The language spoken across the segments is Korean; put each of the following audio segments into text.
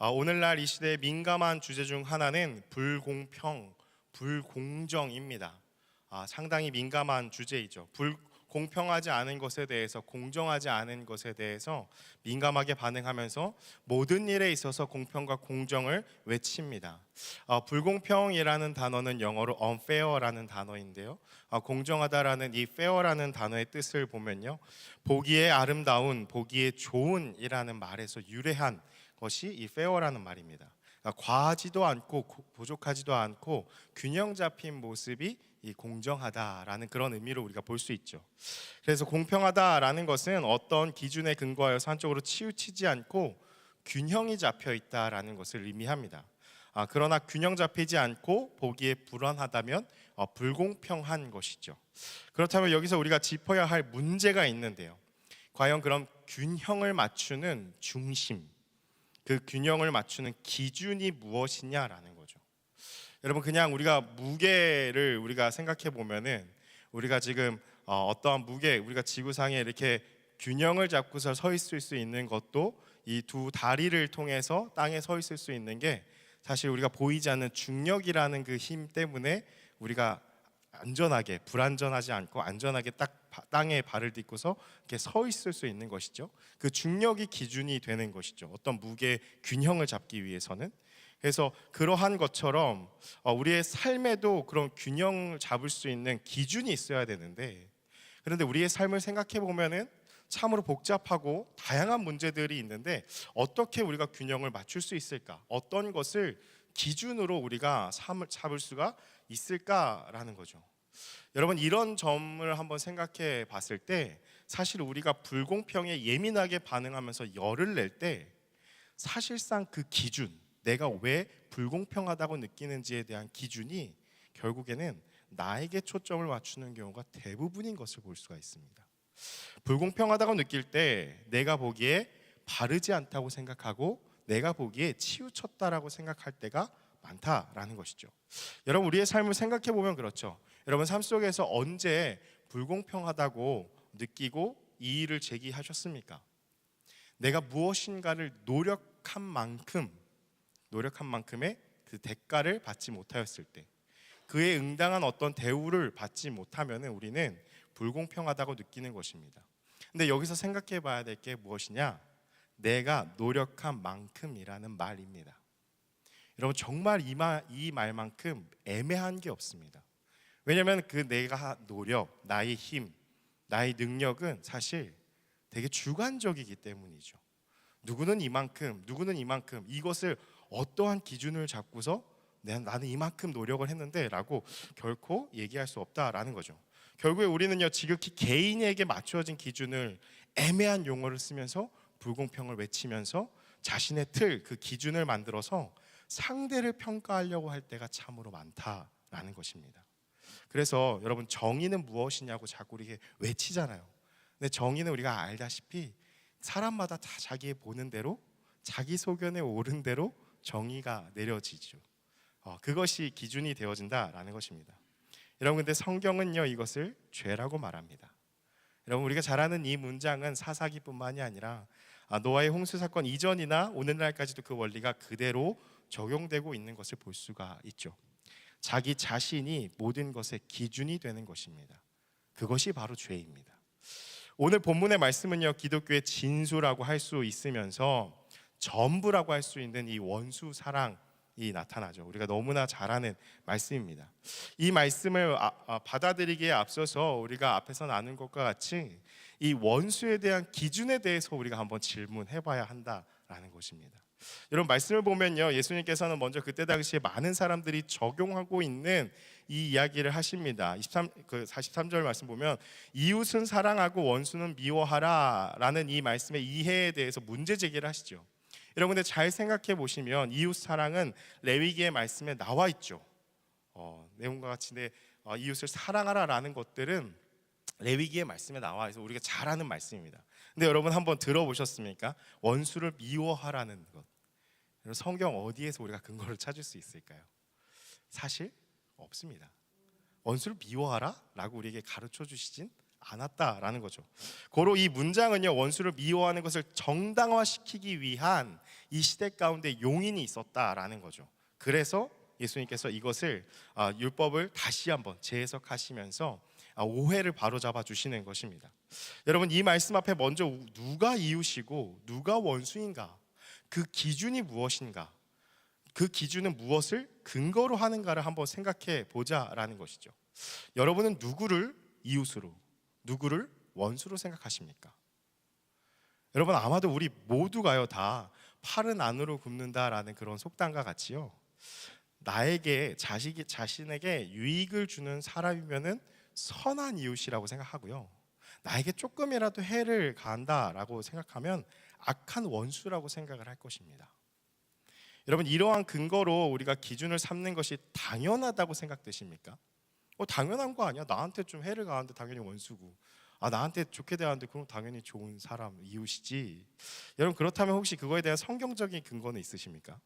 오늘날 이 시대의 민감한 주제 중 하나는 불공평, 불공정입니다. 상당히 민감한 주제이죠. 불공평하지 않은 것에 대해서, 공정하지 않은 것에 대해서 민감하게 반응하면서 모든 일에 있어서 공평과 공정을 외칩니다. 불공평이라는 단어는 영어로 unfair라는 단어인데요. 공정하다라는 이 fair라는 단어의 뜻을 보면요, 보기에 아름다운, 보기에 좋은이라는 말에서 유래한 것이 이 fair라는 말입니다. 과하지도 않고 부족하지도 않고 균형 잡힌 모습이 이 공정하다라는 그런 의미로 우리가 볼 수 있죠. 그래서 공평하다라는 것은 어떤 기준에 근거하여서 한쪽으로 치우치지 않고 균형이 잡혀 있다라는 것을 의미합니다. 그러나 균형 잡히지 않고 보기에 불안하다면 불공평한 것이죠. 그렇다면 여기서 우리가 짚어야 할 문제가 있는데요. 과연 그럼 균형을 맞추는 중심, 그 균형을 맞추는 기준이 무엇이냐라는 거죠. 여러분, 그냥 우리가 무게를 우리가 생각해 보면은, 우리가 지금 어떠한 무게, 우리가 지구상에 이렇게 균형을 잡고서 서 있을 수 있는 것도 이 두 다리를 통해서 땅에 서 있을 수 있는 게, 사실 우리가 보이지 않는 중력이라는 그 힘 때문에 우리가 안전하게, 불안전하지 않고 안전하게 딱 땅에 발을 딛고서 이렇게 서 있을 수 있는 것이죠. 그 중력이 기준이 되는 것이죠. 어떤 무게 균형을 잡기 위해서는. 그래서 그러한 것처럼 우리의 삶에도 그런 균형을 잡을 수 있는 기준이 있어야 되는데, 그런데 우리의 삶을 생각해 보면은 참으로 복잡하고 다양한 문제들이 있는데, 어떻게 우리가 균형을 맞출 수 있을까? 어떤 것을 기준으로 우리가 삶을 잡을 수가 있을까라는 거죠. 여러분, 이런 점을 한번 생각해 봤을 때, 사실 우리가 불공평에 예민하게 반응하면서 열을 낼 때, 사실상 그 기준, 내가 왜 불공평하다고 느끼는지에 대한 기준이 결국에는 나에게 초점을 맞추는 경우가 대부분인 것을 볼 수가 있습니다. 불공평하다고 느낄 때 내가 보기에 바르지 않다고 생각하고, 내가 보기에 치우쳤다라고 생각할 때가 많다라는 것이죠. 여러분, 우리의 삶을 생각해 보면 그렇죠. 여러분, 삶 속에서 언제 불공평하다고 느끼고 이 일을 제기하셨습니까? 내가 무엇인가를 노력한 만큼의 그 대가를 받지 못하였을 때, 그에 응당한 어떤 대우를 받지 못하면 우리는 불공평하다고 느끼는 것입니다. 근데 여기서 생각해 봐야 될 게 무엇이냐? 내가 노력한 만큼이라는 말입니다. 여러분, 정말 이 말만큼 애매한 게 없습니다. 왜냐하면 그 내가 노력, 나의 힘, 나의 능력은 사실 되게 주관적이기 때문이죠. 누구는 이만큼, 누구는 이만큼, 이것을 어떠한 기준을 잡고서 나는 이만큼 노력을 했는데 라고 결코 얘기할 수 없다라는 거죠. 결국에 우리는요, 지극히 개인에게 맞춰진 기준을, 애매한 용어를 쓰면서 불공평을 외치면서 자신의 틀, 그 기준을 만들어서 상대를 평가하려고 할 때가 참으로 많다라는 것입니다. 그래서 여러분, 정의는 무엇이냐고 자꾸 우리에게 외치잖아요. 근데 정의는 우리가 알다시피 사람마다 다 자기 보는 대로, 자기 소견에 옳은 대로 정의가 내려지죠. 그것이 기준이 되어진다라는 것입니다. 여러분, 근데 성경은요, 이것을 죄라고 말합니다. 여러분, 우리가 잘 아는 이 문장은 사사기뿐만이 아니라 노아의 홍수 사건 이전이나 오늘날까지도 그 원리가 그대로 적용되고 있는 것을 볼 수가 있죠. 자기 자신이 모든 것의 기준이 되는 것입니다. 그것이 바로 죄입니다. 오늘 본문의 말씀은요, 기독교의 진수라고 할 수 있으면서 전부라고 할 수 있는 이 원수 사랑이 나타나죠. 우리가 너무나 잘 아는 말씀입니다. 이 말씀을 받아들이기에 앞서서 우리가 앞에서 나눈 것과 같이 이 원수에 대한 기준에 대해서 우리가 한번 질문해 봐야 한다라는 것입니다. 여러분, 말씀을 보면요, 예수님께서는 먼저 그때 당시에 많은 사람들이 적용하고 있는 이 이야기를 하십니다. 43절 말씀 보면, 이웃은 사랑하고 원수는 미워하라 라는 이 말씀의 이해에 대해서 문제 제기를 하시죠. 여러분, 근데 잘 생각해 보시면 이웃 사랑은 레위기의 말씀에 나와 있죠. 내용과 같이 이웃을 사랑하라 라는 것들은 레위기의 말씀에 나와 있어 우리가 잘 아는 말씀입니다. 근데 여러분, 한번 들어보셨습니까? 원수를 미워하라는 것. 성경 어디에서 우리가 근거를 찾을 수 있을까요? 사실 없습니다. 원수를 미워하라 라고 우리에게 가르쳐 주시진 않았다라는 거죠. 고로 이 문장은요, 원수를 미워하는 것을 정당화시키기 위한 이 시대 가운데 용인이 있었다라는 거죠. 그래서 예수님께서 이것을 율법을 다시 한번 재해석하시면서 오해를 바로잡아 주시는 것입니다. 여러분, 이 말씀 앞에 먼저 누가 이웃이고 누가 원수인가, 그 기준이 무엇인가, 그 기준은 무엇을 근거로 하는가를 한번 생각해 보자라는 것이죠. 여러분은 누구를 이웃으로, 누구를 원수로 생각하십니까? 여러분, 아마도 우리 모두가요, 다 팔은 안으로 굽는다라는 그런 속담과 같이요, 나에게 자신에게 유익을 주는 사람이면은 선한 이웃이라고 생각하고요, 나에게 조금이라도 해를 가한다라고 생각하면 악한 원수라고 생각을 할 것입니다. 여러분, 이러한 근거로 우리가 기준을 삼는 것이 당연하다고 생각되십니까? 당연한 거 아니야? 나한테 좀 해를 가하는데 당연히 원수고, 나한테 좋게 대하는데 그럼 당연히 좋은 사람, 이웃이지. 여러분, 그렇다면 혹시 그거에 대한 성경적인 근거는 있으십니까?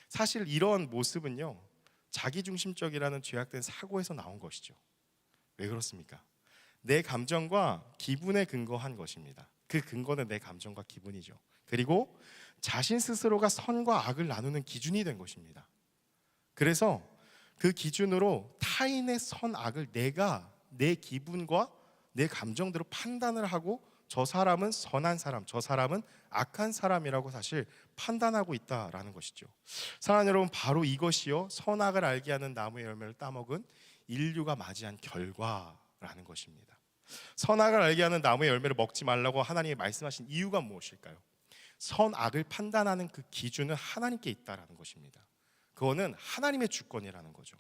사실 이런 모습은요, 자기중심적이라는 죄악된 사고에서 나온 것이죠. 왜 그렇습니까? 내 감정과 기분에 근거한 것입니다. 그 근거는 내 감정과 기분이죠. 그리고 자신 스스로가 선과 악을 나누는 기준이 된 것입니다. 그래서 그 기준으로 타인의 선, 악을 내가 내 기분과 내 감정대로 판단을 하고, 저 사람은 선한 사람, 저 사람은 악한 사람이라고 사실 판단하고 있다라는 것이죠. 사랑하는 여러분, 바로 이것이요, 선악을 알게 하는 나무의 열매를 따먹은 인류가 맞이한 결과라는 것입니다. 선악을 알게 하는 나무의 열매를 먹지 말라고 하나님이 말씀하신 이유가 무엇일까요? 선악을 판단하는 그 기준은 하나님께 있다라는 것입니다. 그거는 하나님의 주권이라는 거죠.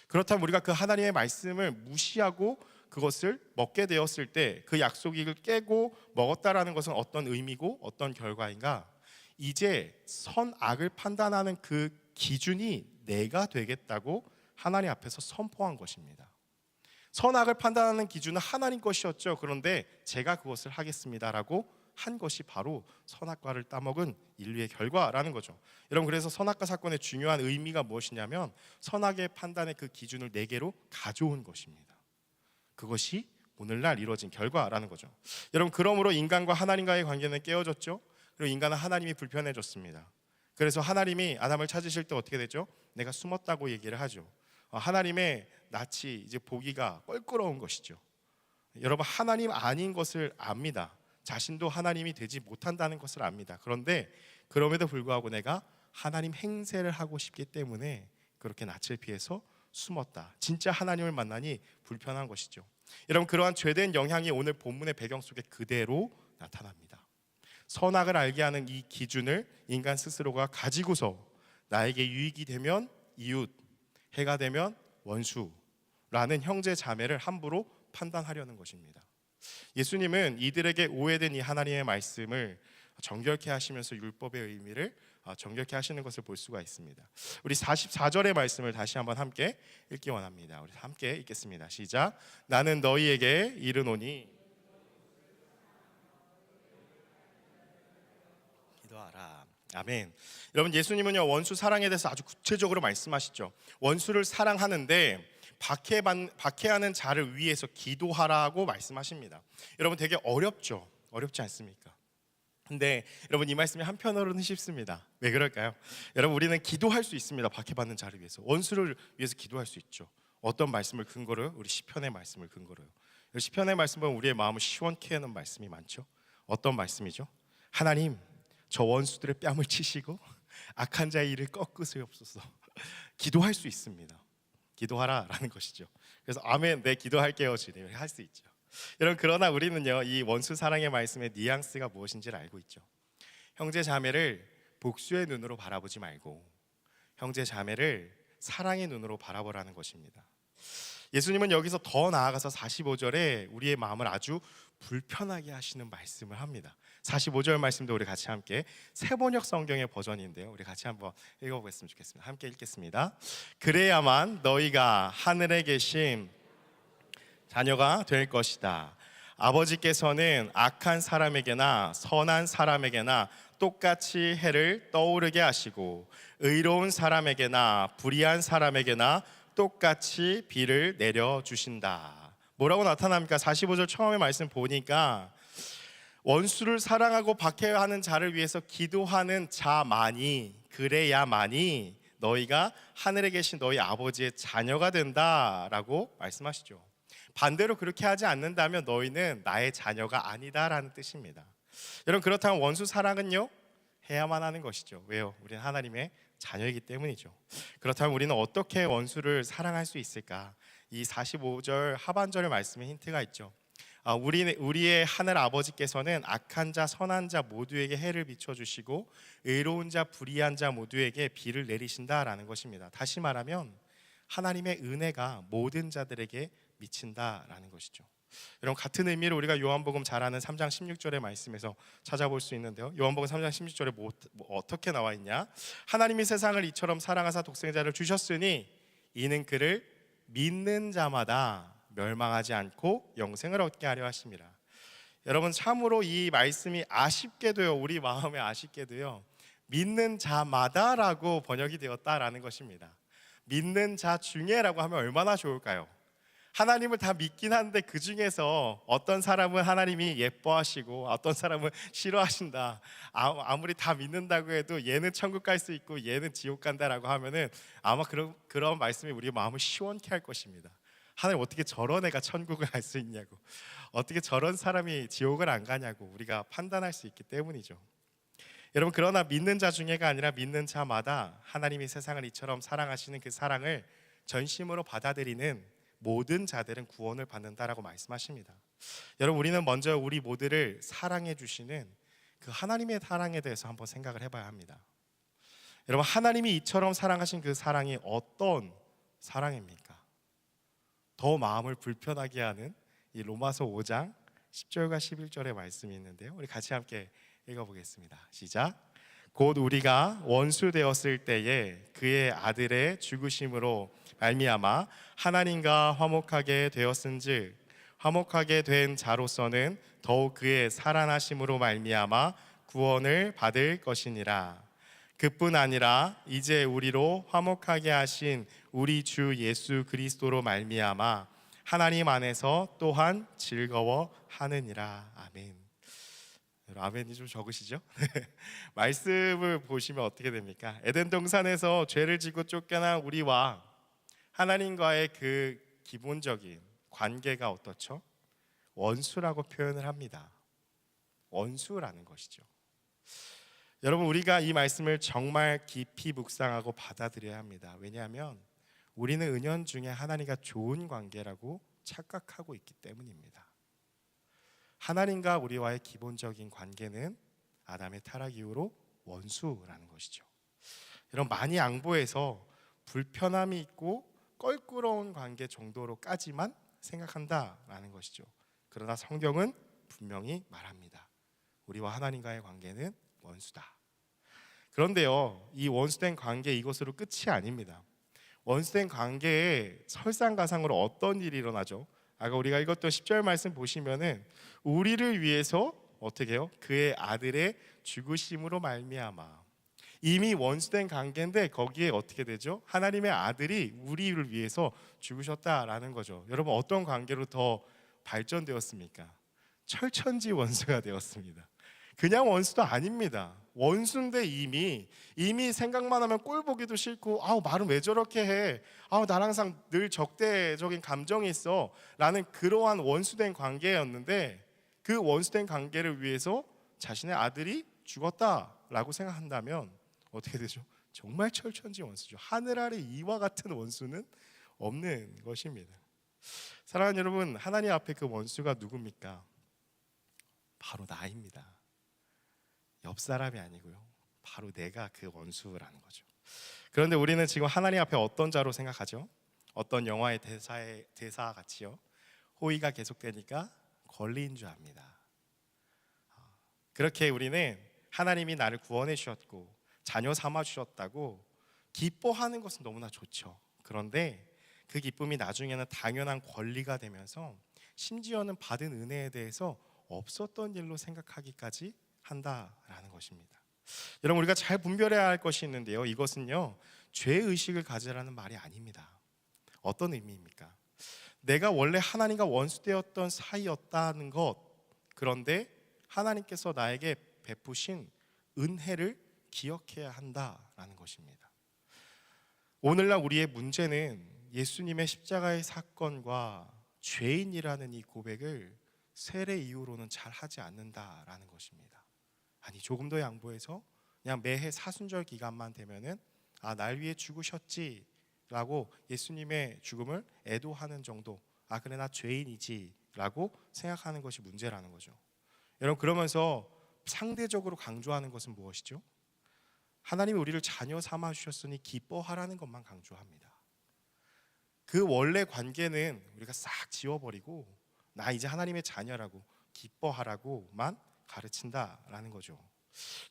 그렇다면 우리가 그 하나님의 말씀을 무시하고 그것을 먹게 되었을 때 그 약속을 깨고 먹었다라는 것은 어떤 의미고 어떤 결과인가? 이제 선악을 판단하는 그 기준이 내가 되겠다고 하나님 앞에서 선포한 것입니다. 선악을 판단하는 기준은 하나님 것이었죠. 그런데 제가 그것을 하겠습니다라고 한 것이 바로 선악과를 따먹은 인류의 결과라는 거죠. 여러분, 그래서 선악과 사건의 중요한 의미가 무엇이냐면 선악의 판단의 그 기준을 내게로 가져온 것입니다. 그것이 오늘날 이루어진 결과라는 거죠. 여러분, 그러므로 인간과 하나님과의 관계는 깨어졌죠. 그리고 인간은 하나님이 불편해졌습니다. 그래서 하나님이 아담을 찾으실 때 어떻게 되죠? 내가 숨었다고 얘기를 하죠. 하나님의 낯이 이제 보기가 껄끄러운 것이죠. 여러분, 하나님 아닌 것을 압니다. 자신도 하나님이 되지 못한다는 것을 압니다. 그런데 그럼에도 불구하고 내가 하나님 행세를 하고 싶기 때문에 그렇게 낯을 피해서 숨었다. 진짜 하나님을 만나니 불편한 것이죠. 여러분, 그러한 죄된 영향이 오늘 본문의 배경 속에 그대로 나타납니다. 선악을 알게 하는 이 기준을 인간 스스로가 가지고서 나에게 유익이 되면 이웃, 해가 되면 원수라는 형제 자매를 함부로 판단하려는 것입니다. 예수님은 이들에게 오해된 이 하나님의 말씀을 정결케 하시면서 율법의 의미를 정결케 하시는 것을 볼 수가 있습니다. 우리 44절의 말씀을 다시 한번 함께 읽기 원합니다. 우리 함께 읽겠습니다. 시작. 나는 너희에게 이르노니 기도하라. 아멘. 여러분, 예수님은요, 원수 사랑에 대해서 아주 구체적으로 말씀하시죠. 원수를 사랑하는데 박해하는 자를 위해서 기도하라고 말씀하십니다. 여러분, 되게 어렵죠? 어렵지 않습니까? 근데 여러분, 이 말씀이 한편으로는 쉽습니다. 왜 그럴까요? 여러분, 우리는 기도할 수 있습니다. 박해받는 자를 위해서, 원수를 위해서 기도할 수 있죠. 어떤 말씀을 근거로요? 우리 시편의 말씀을 근거로요. 시편의 말씀은 우리의 마음을 시원케 하는 말씀이 많죠. 어떤 말씀이죠? 하나님, 저 원수들의 뺨을 치시고 악한 자의 일을 꺾으시옵소서. 기도할 수 있습니다. 기도하라라는 것이죠. 그래서 아멘, 네, 기도할게요 주님, 할 수 있죠. 여러분, 그러나 우리는요, 이 원수 사랑의 말씀의 뉘앙스가 무엇인지를 알고 있죠. 형제 자매를 복수의 눈으로 바라보지 말고 형제 자매를 사랑의 눈으로 바라보라는 것입니다. 예수님은 여기서 더 나아가서 45절에 우리의 마음을 아주 불편하게 하시는 말씀을 합니다. 45절 말씀도 우리 같이 함께 새번역 성경의 버전인데요, 우리 같이 한번 읽어보겠으면 좋겠습니다. 함께 읽겠습니다. 그래야만 너희가 하늘에 계신 자녀가 될 것이다. 아버지께서는 악한 사람에게나 선한 사람에게나 똑같이 해를 떠오르게 하시고 의로운 사람에게나 불의한 사람에게나 똑같이 비를 내려주신다. 뭐라고 나타납니까? 45절 처음에 말씀 보니까 원수를 사랑하고 박해하는 자를 위해서 기도하는 자만이, 그래야만이 너희가 하늘에 계신 너희 아버지의 자녀가 된다라고 말씀하시죠. 반대로 그렇게 하지 않는다면 너희는 나의 자녀가 아니다라는 뜻입니다. 여러분, 그렇다면 원수 사랑은요? 해야만 하는 것이죠. 왜요? 우리는 하나님의 자녀이기 때문이죠. 그렇다면 우리는 어떻게 원수를 사랑할 수 있을까? 이 45절 하반절의 말씀에 힌트가 있죠. 우리의 하늘 아버지께서는 악한 자 선한 자 모두에게 해를 비춰주시고 의로운 자 불의한 자 모두에게 비를 내리신다라는 것입니다. 다시 말하면 하나님의 은혜가 모든 자들에게 미친다라는 것이죠. 여러분, 같은 의미로 우리가 요한복음 잘 아는 3장 16절의 말씀에서 찾아볼 수 있는데요. 요한복음 3장 16절에 어떻게 나와 있냐? 하나님이 세상을 이처럼 사랑하사 독생자를 주셨으니 이는 그를 믿는 자마다 멸망하지 않고 영생을 얻게 하려 하심이라. 여러분, 참으로 이 말씀이 아쉽게도요, 우리 마음에 아쉽게도요, 믿는 자마다라고 번역이 되었다라는 것입니다. 믿는 자 중에라고 하면 얼마나 좋을까요? 하나님을 다 믿긴 한데 그 중에서 어떤 사람은 하나님이 예뻐하시고 어떤 사람은 싫어하신다. 아무리 다 믿는다고 해도 얘는 천국 갈 수 있고 얘는 지옥 간다라고 하면은 아마 그런 말씀이 우리 마음을 시원케 할 것입니다. 하나님, 어떻게 저런 애가 천국을 갈 수 있냐고, 어떻게 저런 사람이 지옥을 안 가냐고 우리가 판단할 수 있기 때문이죠. 여러분, 그러나 믿는 자 중에가 아니라 믿는 자마다 하나님이 세상을 이처럼 사랑하시는 그 사랑을 전심으로 받아들이는 모든 자들은 구원을 받는다라고 말씀하십니다. 여러분, 우리는 먼저 우리 모두를 사랑해 주시는 그 하나님의 사랑에 대해서 한번 생각을 해봐야 합니다. 여러분, 하나님이 이처럼 사랑하신 그 사랑이 어떤 사랑입니까? 더 마음을 불편하게 하는 이 로마서 5장 10절과 11절의 말씀이 있는데요, 우리 같이 함께 읽어보겠습니다. 시작. 곧 우리가 원수 되었을 때에 그의 아들의 죽으심으로 말미암아 하나님과 화목하게 되었은즉 화목하게 된 자로서는 더욱 그의 살아나심으로 말미암아 구원을 받을 것이니라. 그뿐 아니라 이제 우리로 화목하게 하신 우리 주 예수 그리스도로 말미암아 하나님 안에서 또한 즐거워하느니라. 아멘. 아멘이 좀 적으시죠? 말씀을 보시면 어떻게 됩니까? 에덴 동산에서 죄를 지고 쫓겨난 우리와 하나님과의 그 기본적인 관계가 어떻죠? 원수라고 표현을 합니다. 원수라는 것이죠. 여러분, 우리가 이 말씀을 정말 깊이 묵상하고 받아들여야 합니다. 왜냐하면 우리는 은연중에 하나님과 좋은 관계라고 착각하고 있기 때문입니다. 하나님과 우리와의 기본적인 관계는 아담의 타락 이후로 원수라는 것이죠. 여러분, 많이 양보해서 불편함이 있고 껄끄러운 관계 정도로까지만 생각한다라는 것이죠. 그러나 성경은 분명히 말합니다. 우리와 하나님과의 관계는 원수다. 그런데요, 이 원수된 관계, 이것으로 끝이 아닙니다. 원수된 관계에 설상가상으로 어떤 일이 일어나죠? 아까 우리가 읽었던 10절 말씀 보시면은 우리를 위해서 어떻게 해요? 그의 아들의 죽으심으로 말미암아. 이미 원수된 관계인데 거기에 어떻게 되죠? 하나님의 아들이 우리를 위해서 죽으셨다라는 거죠. 여러분, 어떤 관계로 더 발전되었습니까? 철천지 원수가 되었습니다. 그냥 원수도 아닙니다. 원수인데 이미 생각만 하면 꼴 보기도 싫고, 말은 왜 저렇게 해? 난 항상 늘 적대적인 감정이 있어 라는 그러한 원수된 관계였는데, 그 원수된 관계를 위해서 자신의 아들이 죽었다라고 생각한다면 어떻게 되죠? 정말 철천지 원수죠. 하늘 아래 이와 같은 원수는 없는 것입니다. 사랑하는 여러분, 하나님 앞에 그 원수가 누굽니까? 바로 나입니다. 옆 사람이 아니고요, 바로 내가 그 원수라는 거죠. 그런데 우리는 지금 하나님 앞에 어떤 자로 생각하죠? 어떤 영화의 대사 같이요, 호의가 계속되니까 권리인 줄 압니다. 그렇게 우리는 하나님이 나를 구원해 주셨고 자녀 삼아 주셨다고 기뻐하는 것은 너무나 좋죠. 그런데 그 기쁨이 나중에는 당연한 권리가 되면서 심지어는 받은 은혜에 대해서 없었던 일로 생각하기까지 한다라는 것입니다. 여러분, 우리가 잘 분별해야 할 것이 있는데요, 이것은요 죄의식을 가지라는 말이 아닙니다. 어떤 의미입니까? 내가 원래 하나님과 원수되었던 사이였다는 것, 그런데 하나님께서 나에게 베푸신 은혜를 기억해야 한다라는 것입니다. 오늘날 우리의 문제는 예수님의 십자가의 사건과 죄인이라는 이 고백을 세례 이후로는 잘 하지 않는다라는 것입니다. 아니, 조금 더 양보해서 그냥 매해 사순절 기간만 되면은 날 위해 죽으셨지 라고 예수님의 죽음을 애도하는 정도, 그래 나 죄인이지 라고 생각하는 것이 문제라는 거죠. 여러분, 그러면서 상대적으로 강조하는 것은 무엇이죠? 하나님이 우리를 자녀 삼아 주셨으니 기뻐하라는 것만 강조합니다. 그 원래 관계는 우리가 싹 지워버리고 나 이제 하나님의 자녀라고 기뻐하라고만 가르친다라는 거죠.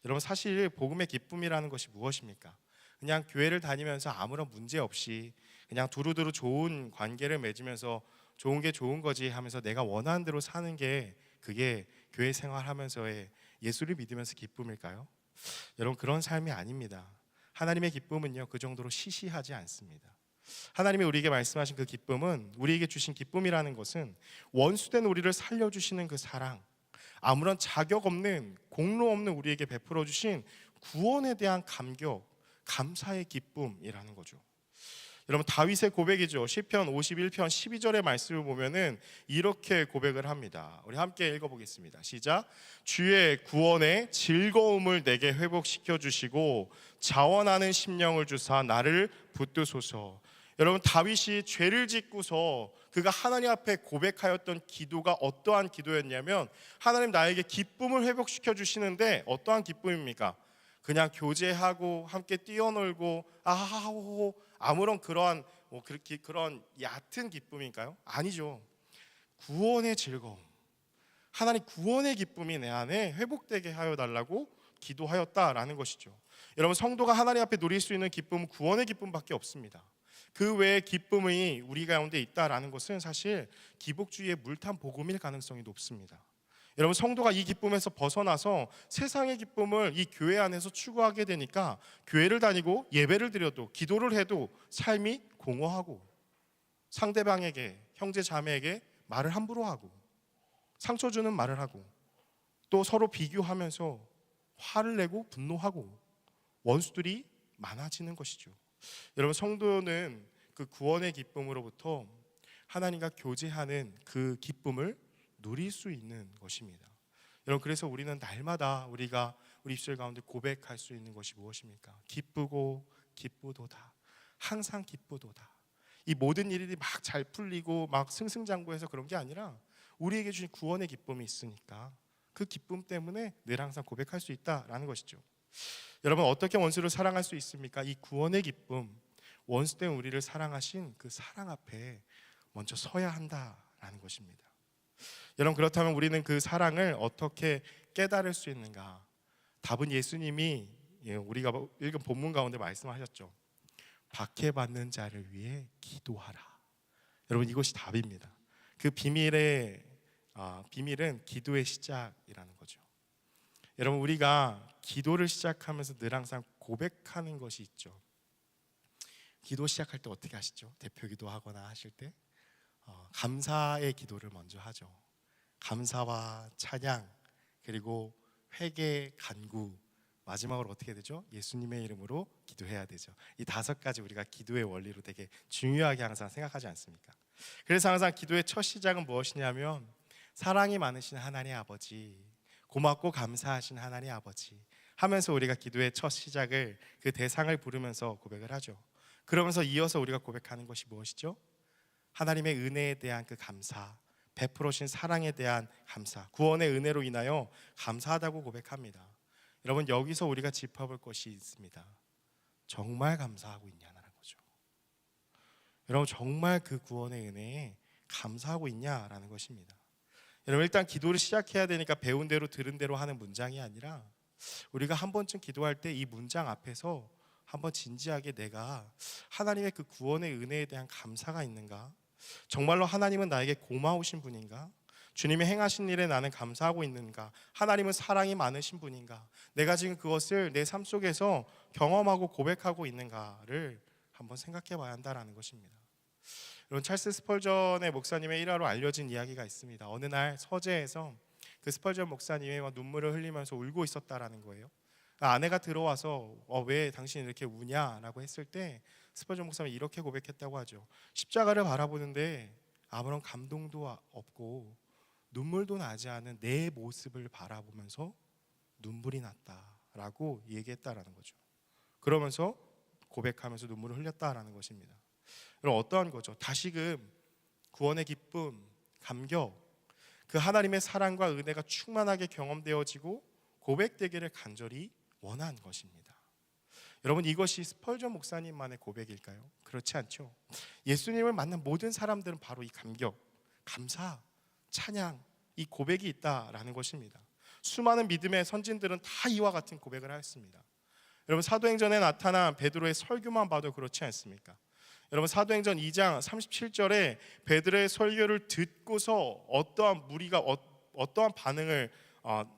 여러분, 사실 복음의 기쁨이라는 것이 무엇입니까? 그냥 교회를 다니면서 아무런 문제 없이 그냥 두루두루 좋은 관계를 맺으면서 좋은 게 좋은 거지 하면서 내가 원하는 대로 사는 게 그게 교회 생활하면서의 예수를 믿으면서 기쁨일까요? 여러분, 그런 삶이 아닙니다. 하나님의 기쁨은요, 그 정도로 시시하지 않습니다. 하나님이 우리에게 말씀하신 그 기쁨은, 우리에게 주신 기쁨이라는 것은 원수된 우리를 살려주시는 그 사랑, 아무런 자격 없는, 공로 없는 우리에게 베풀어 주신 구원에 대한 감격, 감사의 기쁨이라는 거죠. 여러분, 다윗의 고백이죠. 시편 51편 12절의 말씀을 보면은 이렇게 고백을 합니다. 우리 함께 읽어보겠습니다. 시작. 주의 구원의 즐거움을 내게 회복시켜 주시고 자원하는 심령을 주사 나를 붙드소서. 여러분, 다윗이 죄를 짓고서 그가 하나님 앞에 고백하였던 기도가 어떠한 기도였냐면, 하나님 나에게 기쁨을 회복시켜 주시는데 어떠한 기쁨입니까? 그냥 교제하고 함께 뛰어놀고 아하하호 아무런 그러한 그런 얕은 기쁨인가요? 아니죠. 구원의 즐거움, 하나님 구원의 기쁨이 내 안에 회복되게 하여 달라고 기도하였다라는 것이죠. 여러분, 성도가 하나님 앞에 누릴 수 있는 기쁨은 구원의 기쁨밖에 없습니다. 그 외의 기쁨이 우리 가운데 있다라는 것은 사실 기복주의의 물탄 복음일 가능성이 높습니다. 여러분, 성도가 이 기쁨에서 벗어나서 세상의 기쁨을 이 교회 안에서 추구하게 되니까 교회를 다니고 예배를 드려도 기도를 해도 삶이 공허하고, 상대방에게, 형제 자매에게 말을 함부로 하고, 상처 주는 말을 하고, 또 서로 비교하면서 화를 내고 분노하고 원수들이 많아지는 것이죠. 여러분, 성도는 그 구원의 기쁨으로부터 하나님과 교제하는 그 기쁨을 누릴 수 있는 것입니다. 여러분, 그래서 우리는 날마다 우리가 우리 입술 가운데 고백할 수 있는 것이 무엇입니까? 기쁘고 기쁘도다. 항상 기쁘도다. 이 모든 일이 막 잘 풀리고 막 승승장구해서 그런 게 아니라 우리에게 주신 구원의 기쁨이 있으니까 그 기쁨 때문에 늘 항상 고백할 수 있다라는 것이죠. 여러분, 어떻게 원수를 사랑할 수 있습니까? 이 구원의 기쁨, 원수 때문에 우리를 사랑하신 그 사랑 앞에 먼저 서야 한다라는 것입니다. 여러분, 그렇다면 우리는 그 사랑을 어떻게 깨달을 수 있는가? 답은 예수님이 우리가 읽은 본문 가운데 말씀하셨죠. 박해받는 자를 위해 기도하라. 여러분, 이것이 답입니다. 그 비밀은 기도의 시작이라는 거죠. 여러분, 우리가 기도를 시작하면서 늘 항상 고백하는 것이 있죠. 기도 시작할 때 어떻게 하시죠? 대표 기도하거나 하실 때 감사의 기도를 먼저 하죠. 감사와 찬양, 그리고 회개, 간구, 마지막으로 어떻게 되죠? 예수님의 이름으로 기도해야 되죠. 이 5가지 우리가 기도의 원리로 되게 중요하게 항상 생각하지 않습니까? 그래서 항상 기도의 첫 시작은 무엇이냐면, 사랑이 많으신 하나님 아버지, 고맙고 감사하신 하나님 아버지 하면서 우리가 기도의 첫 시작을, 그 대상을 부르면서 고백을 하죠. 그러면서 이어서 우리가 고백하는 것이 무엇이죠? 하나님의 은혜에 대한 그 감사, 베풀어 주신 사랑에 대한 감사, 구원의 은혜로 인하여 감사하다고 고백합니다. 여러분, 여기서 우리가 짚어볼 것이 있습니다. 정말 감사하고 있냐는 거죠. 여러분, 정말 그 구원의 은혜에 감사하고 있냐라는 것입니다. 여러분, 일단 기도를 시작해야 되니까 배운 대로 들은 대로 하는 문장이 아니라, 우리가 한 번쯤 기도할 때 이 문장 앞에서 한번 진지하게 내가 하나님의 그 구원의 은혜에 대한 감사가 있는가? 정말로 하나님은 나에게 고마우신 분인가? 주님이 행하신 일에 나는 감사하고 있는가? 하나님은 사랑이 많으신 분인가? 내가 지금 그것을 내 삶 속에서 경험하고 고백하고 있는가를 한번 생각해 봐야 한다는 것입니다. 여러분, 찰스 스펄전의 목사님의 일화로 알려진 이야기가 있습니다. 어느 날 서재에서 그 스펄전 목사님이 막 눈물을 흘리면서 울고 있었다라는 거예요. 아내가 들어와서 왜 당신이 이렇게 우냐라고 했을 때 스펄전 목사님이 이렇게 고백했다고 하죠. 십자가를 바라보는데 아무런 감동도 없고 눈물도 나지 않은 내 모습을 바라보면서 눈물이 났다라고 얘기했다라는 거죠. 그러면서 고백하면서 눈물을 흘렸다라는 것입니다. 여러분, 어떠한 거죠? 다시금 구원의 기쁨, 감격, 그 하나님의 사랑과 은혜가 충만하게 경험되어지고 고백되기를 간절히 원한 것입니다. 여러분, 이것이 스펄전 목사님만의 고백일까요? 그렇지 않죠. 예수님을 만난 모든 사람들은 바로 이 감격, 감사, 찬양, 이 고백이 있다라는 것입니다. 수많은 믿음의 선진들은 다 이와 같은 고백을 하였습니다. 여러분, 사도행전에 나타난 베드로의 설교만 봐도 그렇지 않습니까? 여러분, 사도행전 2장 37절에 베드로의 설교를 듣고서 어떠한 무리가 어떠한 반응을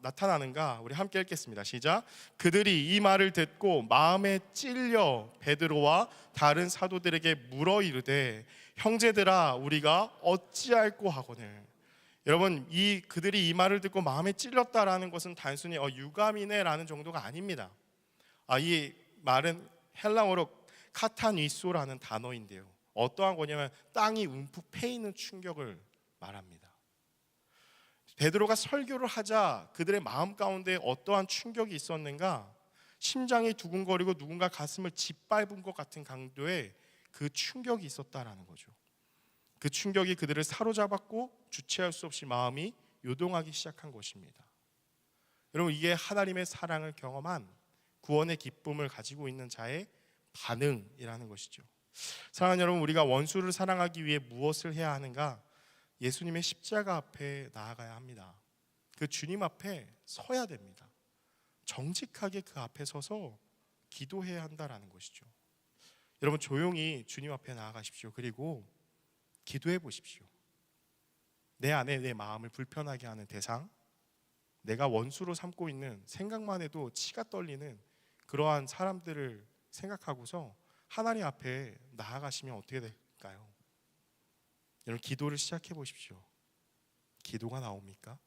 나타나는가, 우리 함께 읽겠습니다. 시작. 그들이 이 말을 듣고 마음에 찔려 베드로와 다른 사도들에게 물어 이르되 형제들아 우리가 어찌할꼬 하거늘. 여러분, 그들이 이 말을 듣고 마음에 찔렸다라는 것은 단순히 유감이네라는 정도가 아닙니다. 이 말은 헬라어로 카타니소라는 단어인데요, 어떠한 거냐면 땅이 움푹 패이는 충격을 말합니다. 베드로가 설교를 하자 그들의 마음 가운데 어떠한 충격이 있었는가? 심장이 두근거리고 누군가 가슴을 짓밟은 것 같은 강도의 그 충격이 있었다라는 거죠. 그 충격이 그들을 사로잡았고 주체할 수 없이 마음이 요동하기 시작한 것입니다. 여러분, 이게 하나님의 사랑을 경험한 구원의 기쁨을 가지고 있는 자의 반응이라는 것이죠. 사랑하는 여러분, 우리가 원수를 사랑하기 위해 무엇을 해야 하는가? 예수님의 십자가 앞에 나아가야 합니다. 그 주님 앞에 서야 됩니다. 정직하게 그 앞에 서서 기도해야 한다라는 것이죠. 여러분, 조용히 주님 앞에 나아가십시오. 그리고 기도해 보십시오. 내 안에 내 마음을 불편하게 하는 대상, 내가 원수로 삼고 있는, 생각만 해도 치가 떨리는 그러한 사람들을 생각하고서 하나님 앞에 나아가시면 어떻게 될까요? 여러분, 기도를 시작해 보십시오. 기도가 나옵니까?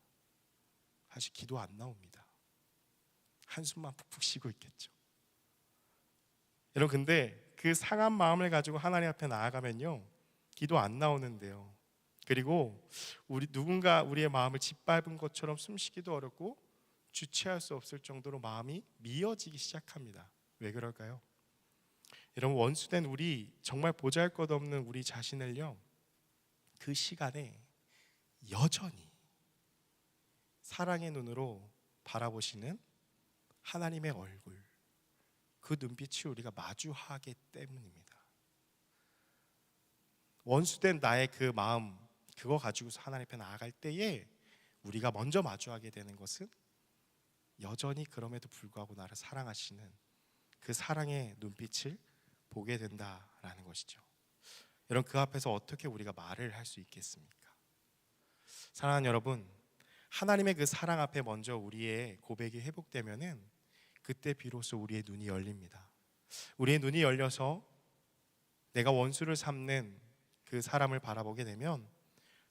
사실 기도 안 나옵니다. 한숨만 푹푹 쉬고 있겠죠. 여러분, 근데 그 상한 마음을 가지고 하나님 앞에 나아가면요, 기도 안 나오는데요. 그리고 누군가 우리의 마음을 짓밟은 것처럼 숨쉬기도 어렵고 주체할 수 없을 정도로 마음이 미어지기 시작합니다. 왜 그럴까요? 여러분, 원수된 우리, 정말 보잘것없는 우리 자신을요, 그 시간에 여전히 사랑의 눈으로 바라보시는 하나님의 얼굴, 그 눈빛이 우리가 마주하기 때문입니다. 원수된 나의 그 마음, 그거 가지고서 하나님 앞에 나아갈 때에 우리가 먼저 마주하게 되는 것은 여전히 그럼에도 불구하고 나를 사랑하시는 그 사랑의 눈빛을 보게 된다라는 것이죠. 여러분, 그 앞에서 어떻게 우리가 말을 할 수 있겠습니까? 사랑하는 여러분, 하나님의 그 사랑 앞에 먼저 우리의 고백이 회복되면은 그때 비로소 우리의 눈이 열립니다. 우리의 눈이 열려서 내가 원수를 삼는 그 사람을 바라보게 되면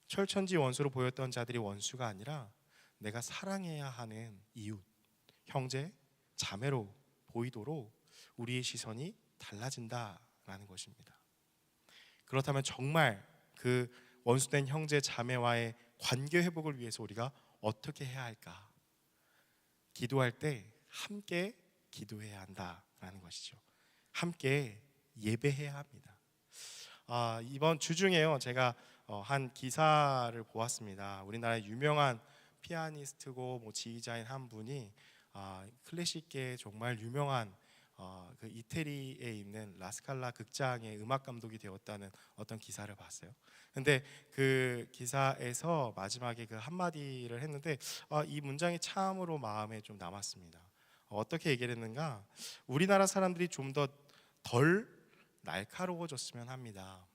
철천지 원수로 보였던 자들이 원수가 아니라 내가 사랑해야 하는 이웃, 형제, 자매로 보이도록 우리의 시선이 달라진다라는 것입니다. 그렇다면 정말 그 원수된 형제, 자매와의 관계 회복을 위해서 우리가 어떻게 해야 할까? 기도할 때 함께 기도해야 한다라는 것이죠. 함께 예배해야 합니다. 이번 주 중에요, 제가 한 기사를 보았습니다. 우리나라의 유명한 피아니스트고 지휘자인 한 분이 클래식계의 정말 유명한 그 이태리에 있는 라스칼라 극장의 음악 감독이 되었다는 어떤 기사를 봤어요. 근데 그 기사에서 마지막에 그 한마디를 했는데 이 문장이 참으로 마음에 좀 남았습니다. 어떻게 얘기를 했는가? 우리나라 사람들이 좀 더 덜 날카로워졌으면 합니다.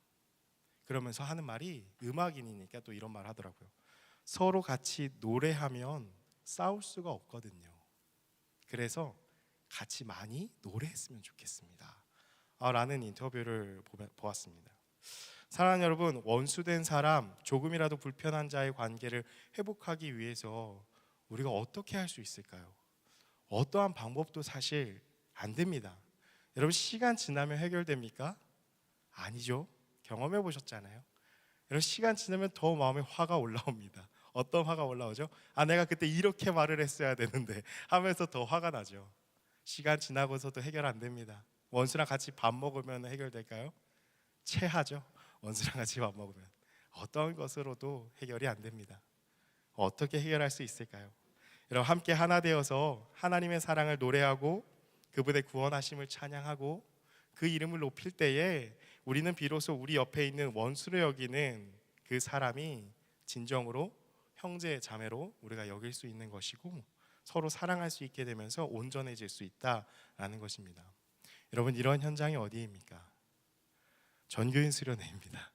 그러면서 하는 말이, 음악인이니까 또 이런 말 하더라고요. 서로 같이 노래하면 싸울 수가 없거든요. 그래서 같이 많이 노래했으면 좋겠습니다. 라는 인터뷰를 보았습니다. 사랑하는 여러분, 원수된 사람, 조금이라도 불편한 자의 관계를 회복하기 위해서 우리가 어떻게 할 수 있을까요? 어떠한 방법도 사실 안 됩니다. 여러분, 시간 지나면 해결됩니까? 아니죠. 경험해 보셨잖아요. 여러분, 시간 지나면 더 마음에 화가 올라옵니다. 어떤 화가 올라오죠? 내가 그때 이렇게 말을 했어야 되는데 하면서 더 화가 나죠. 시간 지나고서도 해결 안 됩니다. 원수랑 같이 밥 먹으면 해결될까요? 체하죠. 원수랑 같이 밥 먹으면 어떤 것으로도 해결이 안 됩니다. 어떻게 해결할 수 있을까요? 여러분, 함께 하나 되어서 하나님의 사랑을 노래하고 그분의 구원하심을 찬양하고 그 이름을 높일 때에 우리는 비로소 우리 옆에 있는 원수를 여기는 그 사람이 진정으로 형제 자매로 우리가 여길 수 있는 것이고, 서로 사랑할 수 있게 되면서 온전해질 수 있다라는 것입니다. 여러분, 이런 현장이 어디입니까? 전교인 수련회입니다.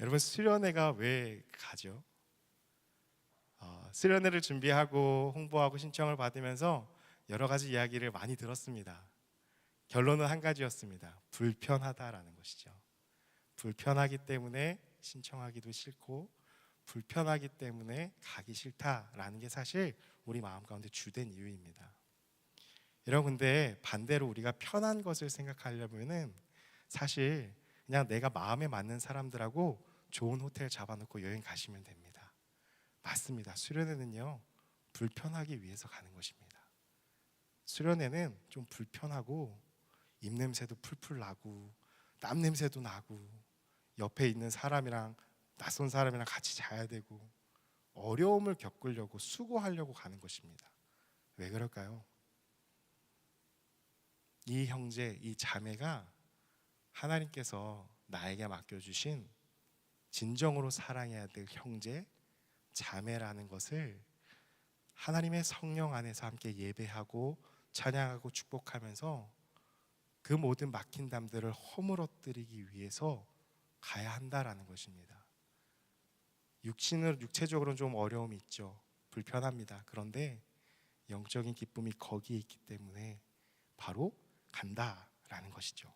여러분, 수련회가 왜 가죠? 수련회를 준비하고 홍보하고 신청을 받으면서 여러 가지 이야기를 많이 들었습니다. 결론은 한 가지였습니다. 불편하다라는 것이죠. 불편하기 때문에 신청하기도 싫고, 불편하기 때문에 가기 싫다라는 게 사실 우리 마음 가운데 주된 이유입니다. 여러분, 근데 반대로 우리가 편한 것을 생각하려면은 사실 그냥 내가 마음에 맞는 사람들하고 좋은 호텔 잡아놓고 여행 가시면 됩니다. 맞습니다. 수련회는요, 불편하기 위해서 가는 것입니다. 수련회는 좀 불편하고 입냄새도 풀풀 나고 땀 냄새도 나고 옆에 있는 사람이랑 낯선 사람이랑 같이 자야 되고 어려움을 겪으려고 수고하려고 가는 것입니다. 왜 그럴까요? 이 형제, 이 자매가 하나님께서 나에게 맡겨주신 진정으로 사랑해야 될 형제, 자매라는 것을 하나님의 성령 안에서 함께 예배하고 찬양하고 축복하면서 그 모든 막힌 담들을 허물어뜨리기 위해서 가야 한다라는 것입니다. 육체적으로는 좀 어려움이 있죠. 불편합니다. 그런데 영적인 기쁨이 거기에 있기 때문에 바로 간다라는 것이죠.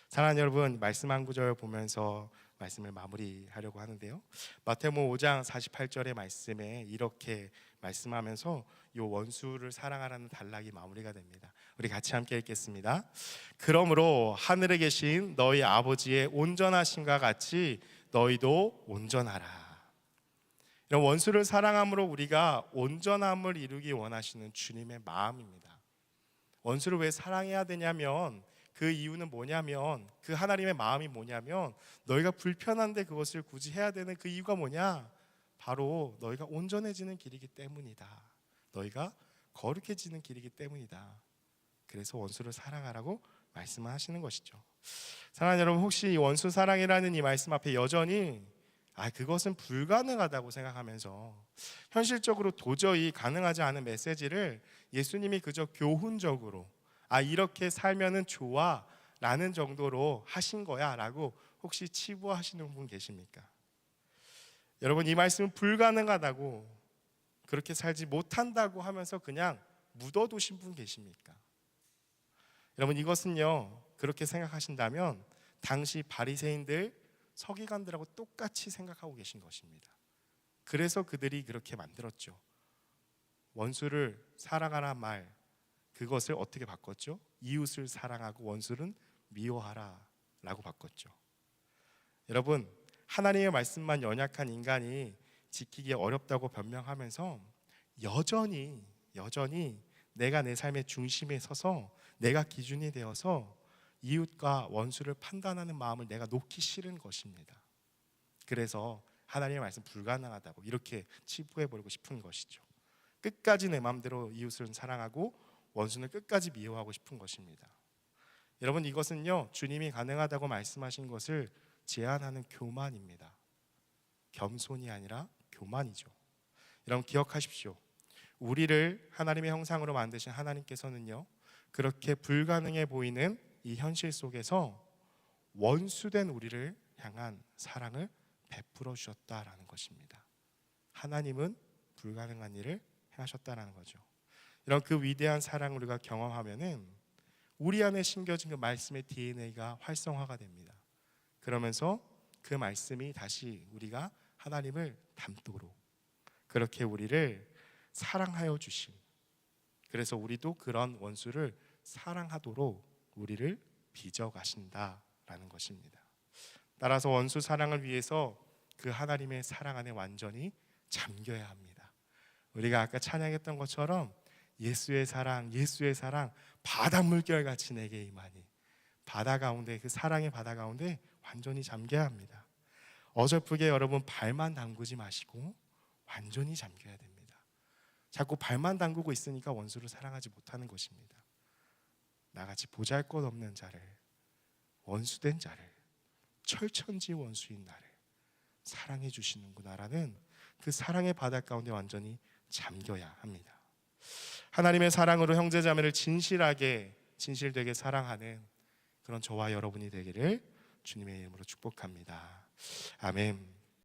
사랑하는 여러분, 말씀 한 구절 보면서 말씀을 마무리하려고 하는데요. 마태복음 5장 48절의 말씀에 이렇게 말씀하면서 이 원수를 사랑하라는 단락이 마무리가 됩니다. 우리 같이 함께 읽겠습니다. 그러므로 하늘에 계신 너희 아버지의 온전하심과 같이 너희도 온전하라. 이런 원수를 사랑함으로 우리가 온전함을 이루기 원하시는 주님의 마음입니다. 원수를 왜 사랑해야 되냐면 그 이유는 뭐냐면, 그 하나님의 마음이 뭐냐면, 너희가 불편한데 그것을 굳이 해야 되는 그 이유가 뭐냐? 바로 너희가 온전해지는 길이기 때문이다. 너희가 거룩해지는 길이기 때문이다. 그래서 원수를 사랑하라고 말씀하시는 것이죠. 사랑하는 여러분, 혹시 이 원수 사랑이라는 이 말씀 앞에 여전히 그것은 불가능하다고 생각하면서 현실적으로 도저히 가능하지 않은 메시지를 예수님이 그저 교훈적으로 이렇게 살면은 좋아 라는 정도로 하신 거야 라고 혹시 치부하시는 분 계십니까? 여러분, 이 말씀은 불가능하다고, 그렇게 살지 못한다고 하면서 그냥 묻어두신 분 계십니까? 여러분, 이것은요, 그렇게 생각하신다면 당시 바리새인들, 서기관들하고 똑같이 생각하고 계신 것입니다. 그래서 그들이 그렇게 만들었죠. 원수를 사랑하라 말, 그것을 어떻게 바꿨죠? 이웃을 사랑하고 원수는 미워하라 라고 바꿨죠. 여러분, 하나님의 말씀만 연약한 인간이 지키기 어렵다고 변명하면서 여전히 내가 내 삶의 중심에 서서 내가 기준이 되어서 이웃과 원수를 판단하는 마음을 내가 놓기 싫은 것입니다. 그래서 하나님의 말씀 불가능하다고 이렇게 치부해버리고 싶은 것이죠. 끝까지 내 마음대로 이웃을 사랑하고 원수는 끝까지 미워하고 싶은 것입니다. 여러분, 이것은요, 주님이 가능하다고 말씀하신 것을 제안하는 교만입니다. 겸손이 아니라 교만이죠. 여러분, 기억하십시오. 우리를 하나님의 형상으로 만드신 하나님께서는요, 그렇게 불가능해 보이는 이 현실 속에서 원수된 우리를 향한 사랑을 베풀어 주셨다라는 것입니다. 하나님은 불가능한 일을 행하셨다라는 거죠. 이런 그 위대한 사랑을 우리가 경험하면은 우리 안에 심겨진 그 말씀의 DNA가 활성화가 됩니다. 그러면서 그 말씀이 다시 우리가 하나님을 닮도록 그렇게 우리를 사랑하여 주심. 그래서 우리도 그런 원수를 사랑하도록 우리를 빚어 가신다라는 것입니다. 따라서 원수 사랑을 위해서 그 하나님의 사랑 안에 완전히 잠겨야 합니다. 우리가 아까 찬양했던 것처럼 예수의 사랑, 예수의 사랑 바닷물결 같이 내게 임하니, 바다 가운데, 그 사랑의 바다 가운데 완전히 잠겨야 합니다. 어설프게 여러분 발만 담그지 마시고 완전히 잠겨야 됩니다. 자꾸 발만 담그고 있으니까 원수를 사랑하지 못하는 것입니다. 나같이 보잘것없는 자를, 원수된 자를, 철천지 원수인 나를 사랑해 주시는구나라는 그 사랑의 바다 가운데 완전히 잠겨야 합니다. 하나님의 사랑으로 형제자매를 진실되게 사랑하는 그런 저와 여러분이 되기를 주님의 이름으로 축복합니다. 아멘.